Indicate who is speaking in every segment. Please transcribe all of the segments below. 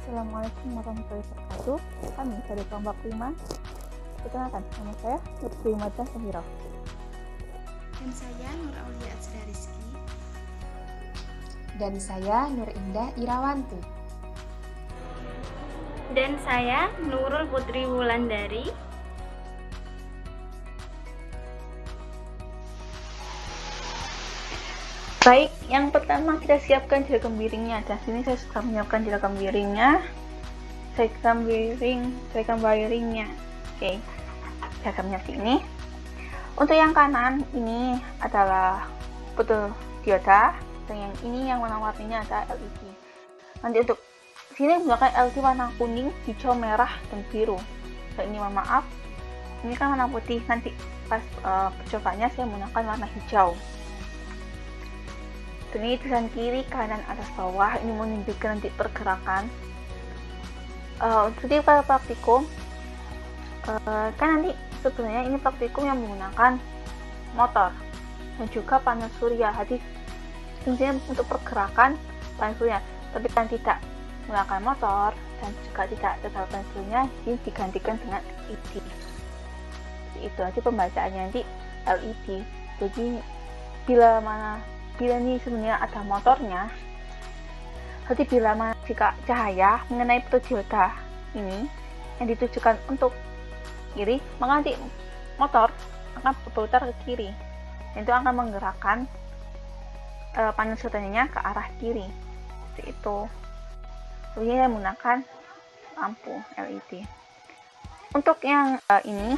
Speaker 1: Assalamualaikum warahmatullahi wabarakatuh. Kami dari kelompok 5. Perkenalkan, nama saya Lutfi Mada Sahira.
Speaker 2: Dan saya Nur Aulia Atsra Rizky.
Speaker 3: Dan saya Nur Indah Irawanti.
Speaker 4: Dan saya Nurul Putri Wulandari.
Speaker 1: Baik, yang pertama kita siapkan diagram miringnya. Dan sini saya sudah menyiapkan diagram miringnya. Diagram wiringnya. Oke, diagramnya sini. Untuk yang kanan ini adalah photodiode, dan yang ini yang warna-warninya ada LED. Nanti untuk sini menggunakan LED warna kuning, hijau, merah, dan biru. Dan ini mohon maaf, ini kan warna putih. Nanti pas percobaannya saya menggunakan warna hijau. Ini tulisan kiri, kanan, atas, bawah. Ini menunjukkan nanti pergerakan. Jadi pada praktikum, kan nanti sebenarnya ini praktikum yang menggunakan motor dan juga panel surya. Jadi intinya untuk pergerakan panel surya, tapi kan tidak menggunakan motor dan juga tidak tetap panel surya, ini digantikan dengan LED. Itu nanti pembacaannya nanti LED. Jadi bila ini sebenarnya ada motornya, jadi jika cahaya mengenai photodiode ini yang ditujukan untuk kiri, maka nanti motor akan berputar ke kiri. Itu akan menggerakkan panel suryanya ke arah kiri. Seperti itu. Jadi saya menggunakan lampu LED. Untuk yang ini,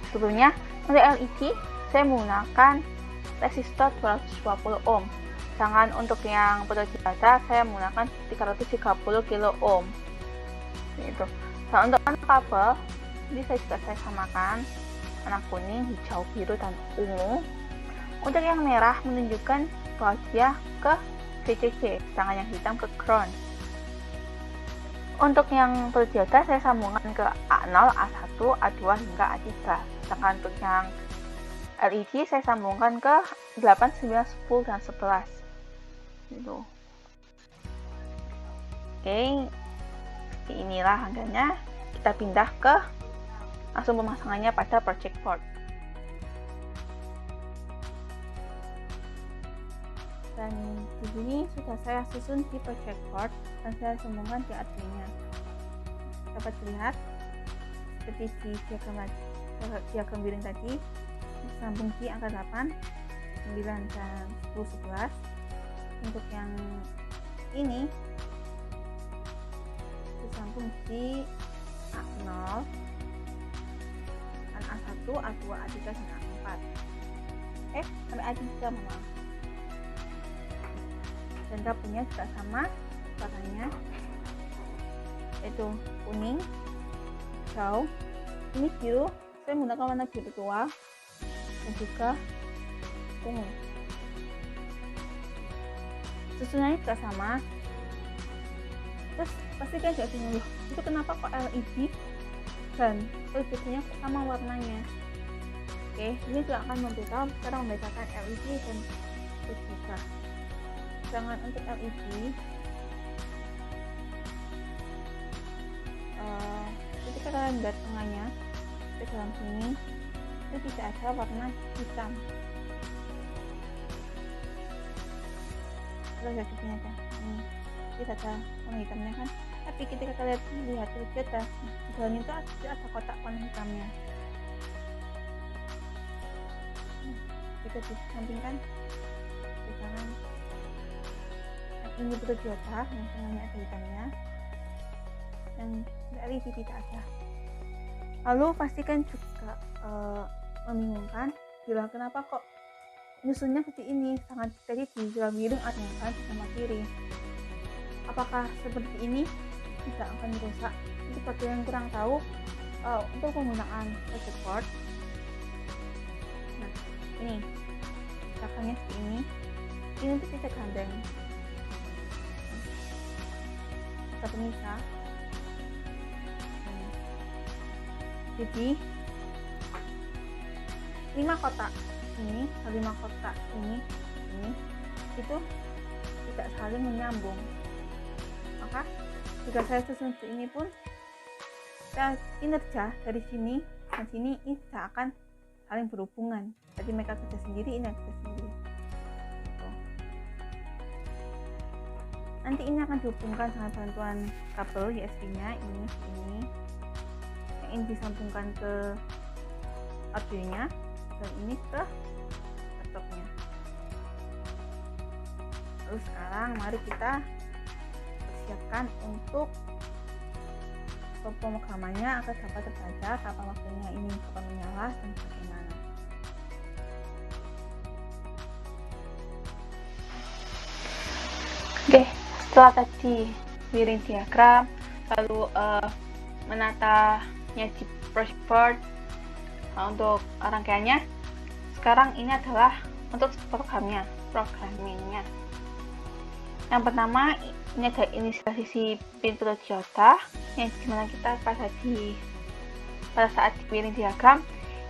Speaker 1: sebelumnya untuk LED saya menggunakan resistor 220 ohm. Sedangkan untuk yang photodiode saya menggunakan 330 kilo ohm. Itu. Nah, untuk warna kabel ini saya samakan warna kuning, hijau, biru, dan ungu. Untuk yang merah menunjukkan bahwa dia ke VCC, sedangkan yang hitam ke ground. Untuk yang photodiode saya sambungkan ke A0, A1, A2 hingga A3. Sedangkan untuk yang LED saya sambungkan ke 8, 9, 10, dan 11. Gitu. Oke, seperti inilah harganya. Kita pindah ke langsung pemasangannya pada project board. Dan di sini sudah saya susun di project board dan saya sambungkan di Arduino. Dapat dilihat seperti di diagram miring tadi, sambung di angka 8, 9, dan 10, 11. Untuk yang ini disambung di A0, dan A1, A2, A3, dan A4. Sampai A3 maaf. Dan kabelnya juga sama warnanya, yaitu kuning, hijau, ini biru. Saya menggunakan warna biru tua dan juga ungu. Susunannya juga sama. Terus pasti kan juga bingung, itu kenapa kok LED dan biasanya sama warnanya. Oke, ini juga akan memberitahu cara membedakan LED dan juga. Sedangkan untuk LED ketika kalian lihat tengahnya di dalam sini itu tidak ada warna hitam. Terus ya gini aja, ini tidak ada warna hitamnya kan. Tapi ketika kalian lihat photodiode, di dalamnya itu ada kotak warna hitamnya. Jika disampingkan di kanan, ini photodiode yang tengahnya ada hitamnya, dan LED tidak ada. Lalu pastikan juga membingungkan bila kenapa kok nyusunnya seperti ini, sangat jadi di dalam miring atau yang kanan sama kiri. Apakah seperti ini tidak akan merusak? Itu bagi yang kurang tahu, untuk penggunaan project board, nah ini belakangnya seperti ini untuk tidak gandeng, kita pemisah. Jadi 5 kotak ini, 5 kotak ini itu tidak saling menyambung. Maka jika saya susun seperti ini pun kinerja dari sini dan sini ini tidak akan saling berhubungan. Jadi mereka kerja sendiri, ini kerja sendiri. Nanti ini akan dihubungkan dengan bantuan kabel USB-nya ini yang ini disambungkan ke Arduino-nya dan ini ke laptopnya. Lalu sekarang mari kita persiapkan untuk pemrogramannya agar dapat terbaca kapan waktunya ini akan menyala dan bagaimana. Oke, setelah tadi miring diagram lalu menatanya di proyektor untuk rangkaiannya, sekarang ini adalah untuk programmingnya. Yang pertama ini ada inisialisasi pin photodiode yang dimana kita pada saat di miring diagram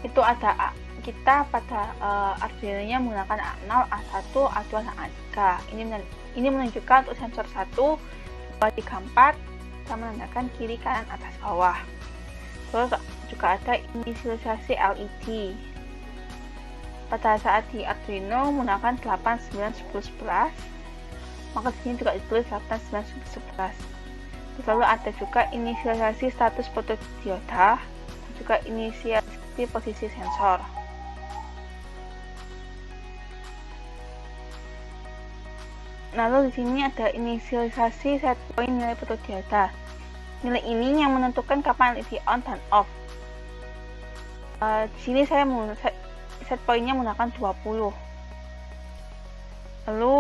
Speaker 1: itu ada kita pada Arduino-nya menggunakan A0, A1, A2, dan A3. Ini menunjukkan untuk sensor 1, 2, 3, 4 dan menandakan kiri, kanan, atas, bawah. Terus juga ada inisialisasi LED. Pada saat di Arduino menggunakan 8, 9, 10, 11, maka di sini juga ditulis 8, 9, 10, 11. Terus lalu ada juga inisialisasi status photodiode dan juga inisialisasi posisi sensor. Lalu di sini ada inisialisasi set point nilai photodiode. Nilai ini yang menentukan kapan LED on dan off. Di sini saya set point-nya menggunakan 20. Lalu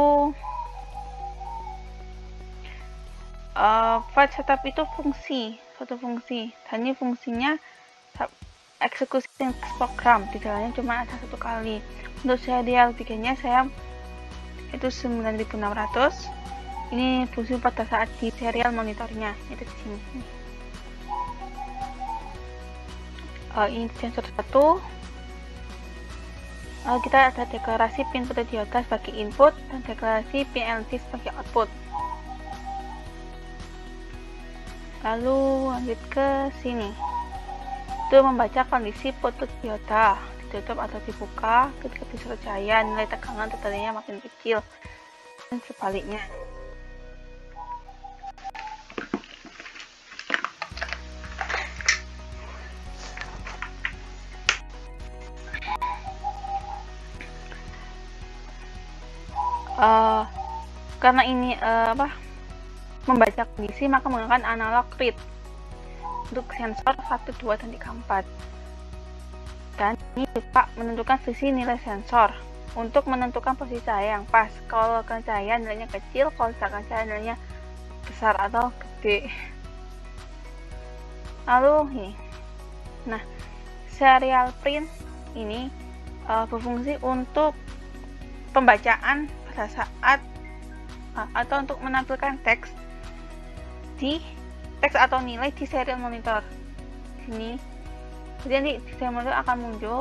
Speaker 1: file setup itu suatu fungsi, dan ini fungsinya eksekusi program, di dalamnya cuma ada satu kali. Untuk serial bikinnya saya itu 9600. Ini fungsi pada saat di serial monitornya itu di sini. Ini sensor 1. Lalu kita ada deklarasi pin photodiode sebagai input dan deklarasi pin LED sebagai output. Lalu lanjut ke sini. Itu membaca kondisi photodiode ditutup atau dibuka. Ketika disuruh cahaya, nilai tegangan totalinya makin kecil dan sebaliknya. Karena ini membaca kondisi, maka menggunakan analog read untuk sensor 1, 2, dan 3, 4. Dan ini juga menentukan sisi nilai sensor untuk menentukan posisi cahaya yang pas. Kalau cahaya nilainya kecil, kalau cahaya nilainya besar atau gede. Lalu ini, nah serial print ini berfungsi untuk pembacaan pada saat atau untuk menampilkan teks atau nilai di serial monitor. Sini, jadi nanti di serial monitor akan muncul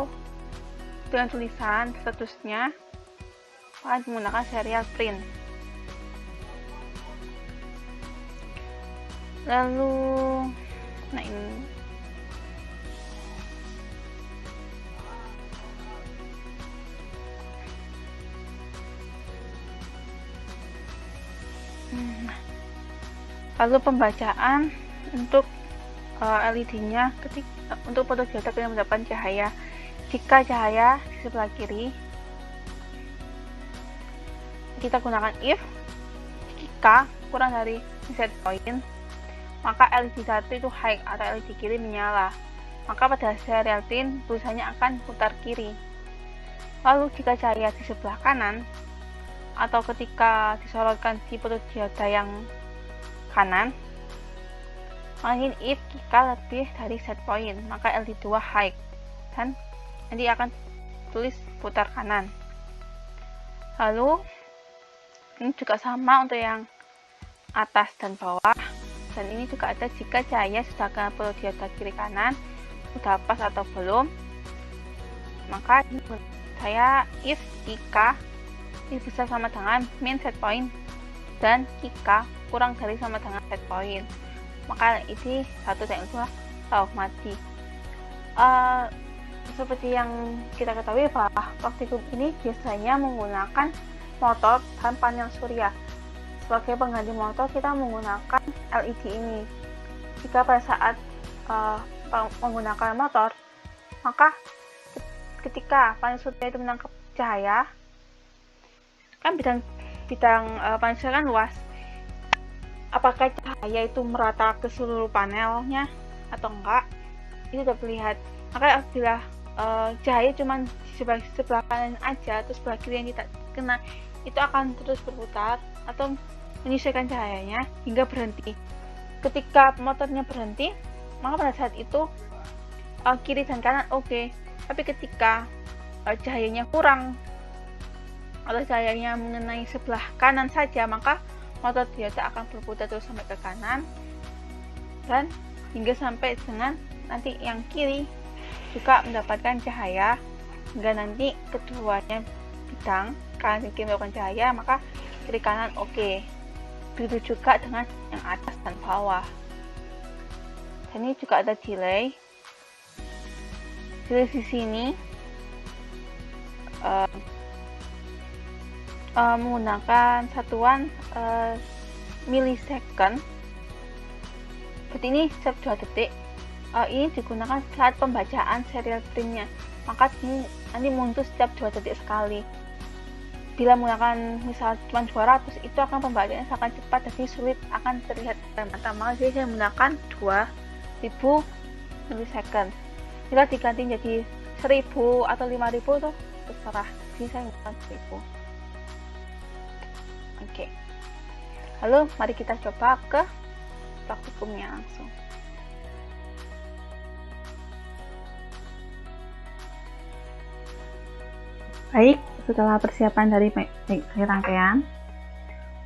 Speaker 1: dengan tulisan statusnya akan menggunakan serial print. Lalu, nah ini. Lalu pembacaan untuk LED-nya untuk photodiode yang mendapatkan cahaya. Jika cahaya di sebelah kiri, kita gunakan if. Jika kurang dari set point, maka LED 1 itu high atau LED kiri menyala. Maka pada serial pin tulisannya akan putar kiri. Lalu jika cahaya di sebelah kanan atau ketika disorotkan di photodiode yang kanan, maka if jika lebih dari set point, maka LED2 high dan nanti akan tulis putar kanan. Lalu ini juga sama untuk yang atas dan bawah, dan ini juga ada jika cahaya sudah ke photodiode kiri kanan sudah pas atau belum, maka ini saya if jika ini bisa sama dengan min set point dan jika kurang dari sama dengan set point, maka ini satu dan dua tahu mati. Seperti yang kita ketahui bahwa praktikum ini biasanya menggunakan motor dan panel surya. Sebagai pengganti motor kita menggunakan LED ini. Jika pada saat menggunakan motor, maka ketika panel surya itu menangkap cahaya, kan bidang panel surya kan luas. Apakah cahaya itu merata ke seluruh panelnya atau enggak, itu dapat dilihat. Maka apabila cahaya cuma di sebelah kanan aja, terus sebelah kiri yang tidak kena, itu akan terus berputar atau menyesuaikan cahayanya hingga berhenti. Ketika motornya berhenti, maka pada saat itu kiri dan kanan oke. Tapi ketika cahayanya kurang atau cahayanya mengenai sebelah kanan saja, maka motor biasa akan berputar terus sampai ke kanan dan hingga sampai dengan nanti yang kiri juga mendapatkan cahaya, hingga nanti keduanya bidang kanan dan kiri mendapatkan cahaya, maka kiri kanan oke. Begitu juga dengan yang atas dan bawah. Dan ini juga ada delay di sini menggunakan satuan millisecond. Seperti ini setiap 2 detik. Ini digunakan saat pembacaan serial printnya, maka ini nanti muncul setiap 2 detik sekali. Bila menggunakan misal cuma 200, itu akan pembacaannya sangat cepat, jadi sulit akan terlihat pada mata. Maka saya menggunakan 2000 millisecond. Jika diganti jadi 1000 atau 5000 itu terserah, jadi saya menggunakan 1000. Oke. Lalu mari kita coba ke praktikumnya langsung. Baik, setelah persiapan dari rangkaian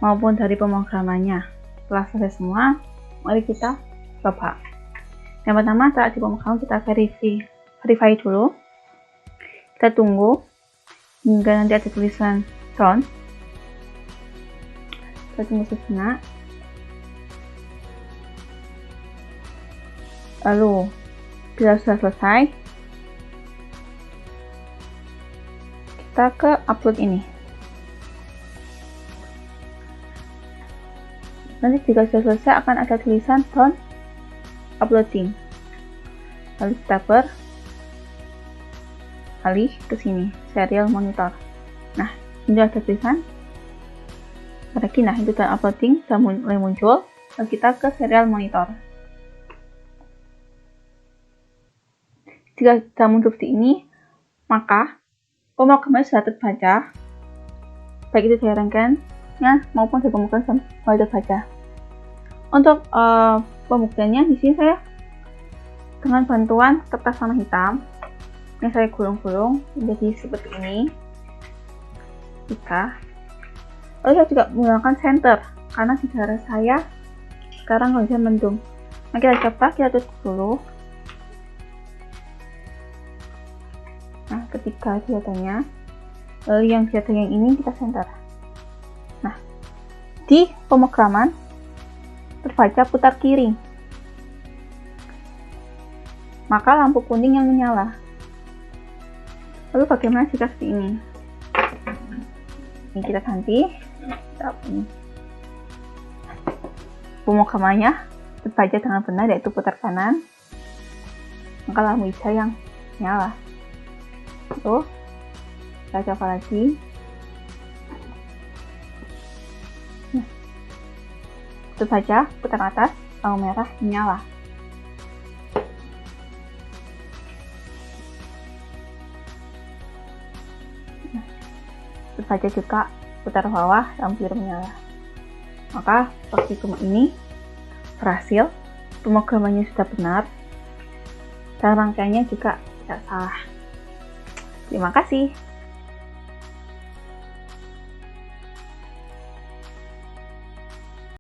Speaker 1: maupun dari pemrogramannya telah selesai semua, mari kita coba. Yang pertama, saat di pemrograman kita verify dulu. Kita tunggu hingga nanti ada tulisan sound. Kita tunggu sejenak. Lalu bila sudah selesai, kita ke upload ini. Nanti jika sudah selesai akan ada tulisan done uploading. Lalu kita beralih ke sini, serial monitor. Nah, ini ada tulisan nah itu done uploading sudah mulai muncul. Lalu kita ke serial monitor. Jika sudah muncul seperti ini, maka pemrograman sudah terbaca, baik itu dari rangkaiannya maupun dari pemrograman sudah terbaca. Untuk pembuktiannya di sini saya dengan bantuan kertas warna hitam yang saya gulung-gulung menjadi seperti ini. Lalu saya juga menggunakan center karena di daerah saya sekarang kondisinya mendung. Nah, kita coba, kita tutup dulu. Nah, ketika diatannya, yang diatan yang ini kita center. Nah, di pemrograman terbaca putar kiri, maka lampu kuning yang menyala. Lalu bagaimana jika seperti ini? Ini kita ganti. Pemrogramannya terbaca dengan benar, yaitu putar kanan, maka lampu hijau yang menyala. Tuh, kita coba lagi. Nah, terbaca putar atas, lampu merah menyala. Nah, terbaca juga putar bawah, lampu biru menyala. Maka praktikum ini berhasil, pemrogramannya sudah benar, dan rangkaiannya juga tidak salah. Terima kasih.